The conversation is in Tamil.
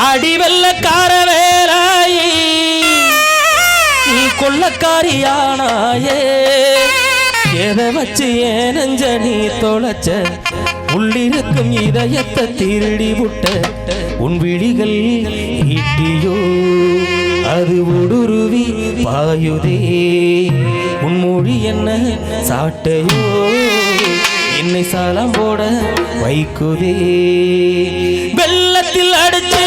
அடிவெல்லக்கார வேலாயி நீ கொள்ளக்காரியானாயே எதை வச்சு ஏன் நெஞ்ச நீ தொலைச்ச உள்ளிருக்கும் இதயத்தை திருடி விட்ட உன் விழிகள் ஈட்டியோ அது ஊடுருவி பாயுதே உன் மொழி என்ன சாட்டையோ என்னை சாலம் போட வைக்குதே வெள்ளத்தில் அடிச்சு